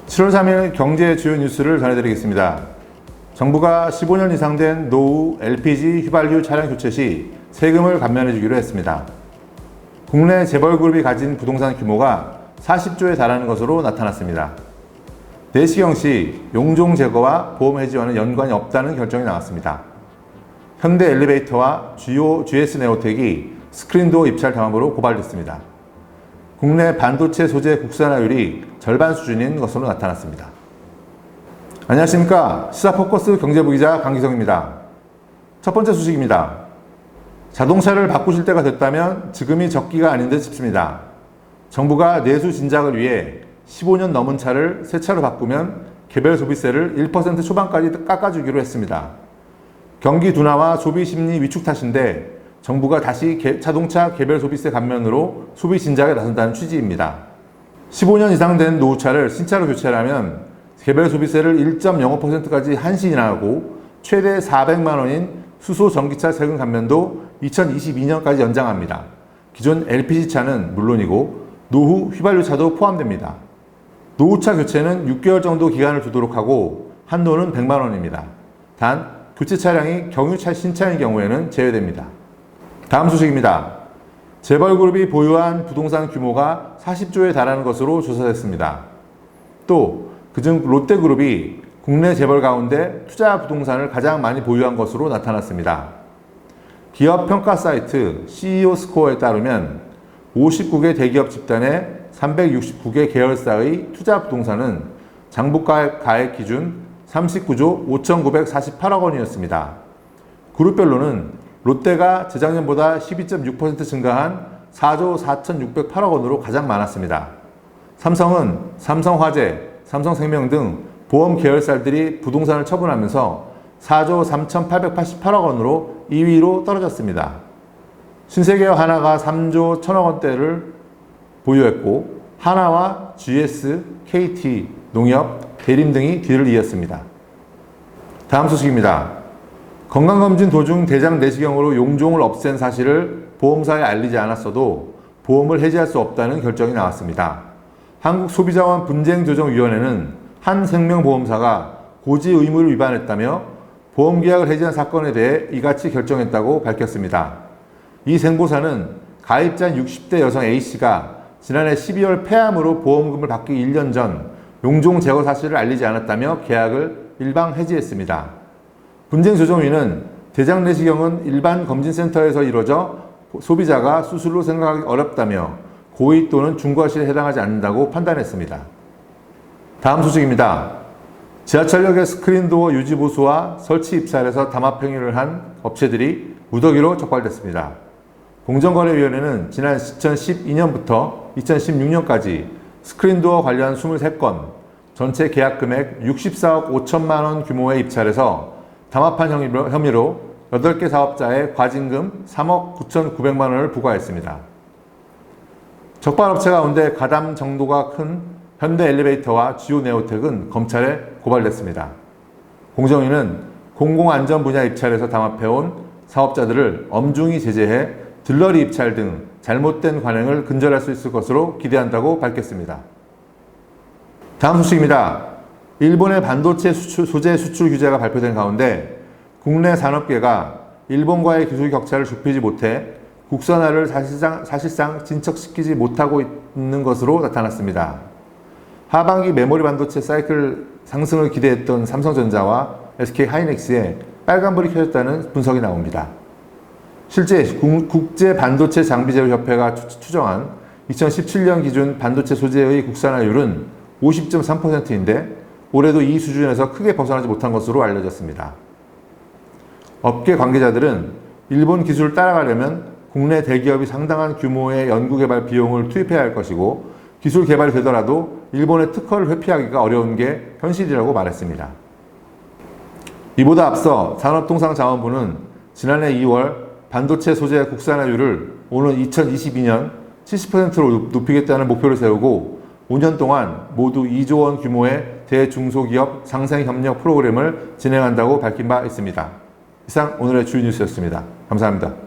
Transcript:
7월 3일 경제 주요 뉴스를 전해드리겠습니다. 정부가 15년 이상 된 노후 LPG 휘발유 차량 교체 시 세금을 감면해 주기로 했습니다. 국내 재벌그룹이 가진 부동산 규모가 40조에 달하는 것으로 나타났습니다. 내시경시 용종 제거와 보험 해지와는 연관이 없다는 결정이 나왔습니다. 현대 엘리베이터와 주요 GS 네오텍이 스크린도어 입찰 당함으로 고발됐습니다. 국내 반도체 소재 국산화율이 절반 수준인 것으로 나타났습니다. 안녕하십니까. 시사포커스 경제부 기자 강기성입니다. 첫 번째 소식입니다. 자동차를 바꾸실 때가 됐다면 지금이 적기가 아닌 듯 싶습니다. 정부가 내수 진작을 위해 15년 넘은 차를 새 차로 바꾸면 개별 소비세를 1% 초반까지 깎아주기로 했습니다. 경기 둔화와 소비 심리 위축 탓인데 정부가 다시 자동차 개별 소비세 감면으로 소비 진작에 나선다는 취지입니다. 15년 이상 된 노후차를 신차로 교체하면 개별 소비세를 1.05%까지 한시 인하하고 최대 400만 원인 수소 전기차 세금 감면도 2022년까지 연장합니다. 기존 LPG차는 물론이고 노후 휘발유차도 포함됩니다. 노후차 교체는 6개월 정도 기간을 두도록 하고 한도는 100만 원입니다. 단 교체 차량이 경유차 신차인 경우에는 제외됩니다. 다음 소식입니다. 재벌그룹이 보유한 부동산 규모가 40조에 달하는 것으로 조사됐습니다. 또 그중 롯데그룹이 국내 재벌 가운데 투자 부동산을 가장 많이 보유한 것으로 나타났습니다. 기업 평가 사이트 CEO 스코어에 따르면 59개 대기업 집단의 369개 계열사의 투자 부동산은 장부가액 기준 39조 5,948억 원이었습니다. 그룹별로는 롯데가 재작년보다 12.6% 증가한 4조 4,608억 원으로 가장 많았습니다. 삼성은 삼성화재, 삼성생명 등 보험 계열사들이 부동산을 처분하면서 4조 3,888억 원으로 2위로 떨어졌습니다. 신세계와 하나가 3조 1,000억 원대를 보유했고 하나와 GS, KT, 농협, 대림 등이 뒤를 이었습니다. 다음 소식입니다. 건강검진 도중 대장 내시경으로 용종을 없앤 사실을 보험사에 알리지 않았어도 보험을 해지할 수 없다는 결정이 나왔습니다. 한국소비자원 분쟁조정위원회는 한 생명보험사가 고지 의무를 위반했다며 보험계약을 해지한 사건에 대해 이같이 결정했다고 밝혔습니다. 이 생보사는 가입자인 60대 여성 A씨가 지난해 12월 폐암으로 보험금을 받기 1년 전 용종 제거 사실을 알리지 않았다며 계약을 일방 해지했습니다. 분쟁조정위는 대장 내시경은 일반 검진센터에서 이루어져 소비자가 수술로 생각하기 어렵다며 고의 또는 중과실에 해당하지 않는다고 판단했습니다. 다음 소식입니다. 지하철역의 스크린도어 유지 보수와 설치 입찰에서 담합 행위를 한 업체들이 무더기로 적발됐습니다. 공정거래위원회는 지난 2012년부터 2016년까지 스크린도어 관련 23건, 전체 계약 금액 64억 5천만 원 규모의 입찰에서 담합한 혐의로 8개 사업자에 과징금 3억 9,900만 원을 부과했습니다. 적발업체 가운데 가담 정도가 큰 현대 엘리베이터와 지오 네오텍은 검찰에 고발됐습니다. 공정위는 공공안전 분야 입찰에서 담합해온 사업자들을 엄중히 제재해 들러리 입찰 등 잘못된 관행을 근절할 수 있을 것으로 기대한다고 밝혔습니다. 다음 소식입니다. 일본의 반도체 소재 수출 규제가 발표된 가운데 국내 산업계가 일본과의 기술 격차를 좁히지 못해 국산화를 사실상 진척시키지 못하고 있는 것으로 나타났습니다. 하반기 메모리 반도체 사이클 상승을 기대했던 삼성전자와 SK하이닉스에 빨간불이 켜졌다는 분석이 나옵니다. 실제 국제 반도체 장비제조협회가 추정한 2017년 기준 반도체 소재의 국산화율은 50.3%인데 올해도 이 수준에서 크게 벗어나지 못한 것으로 알려졌습니다. 업계 관계자들은 일본 기술을 따라가려면 국내 대기업이 상당한 규모의 연구개발 비용을 투입해야 할 것이고 기술 개발이 되더라도 일본의 특허를 회피하기가 어려운 게 현실이라고 말했습니다. 이보다 앞서 산업통상자원부는 지난해 2월 반도체 소재 국산화율을 오는 2022년 70%로 높이겠다는 목표를 세우고 5년 동안 모두 2조 원 규모의 대중소기업 상생협력 프로그램을 진행한다고 밝힌 바 있습니다. 이상 오늘의 주요 뉴스였습니다. 감사합니다.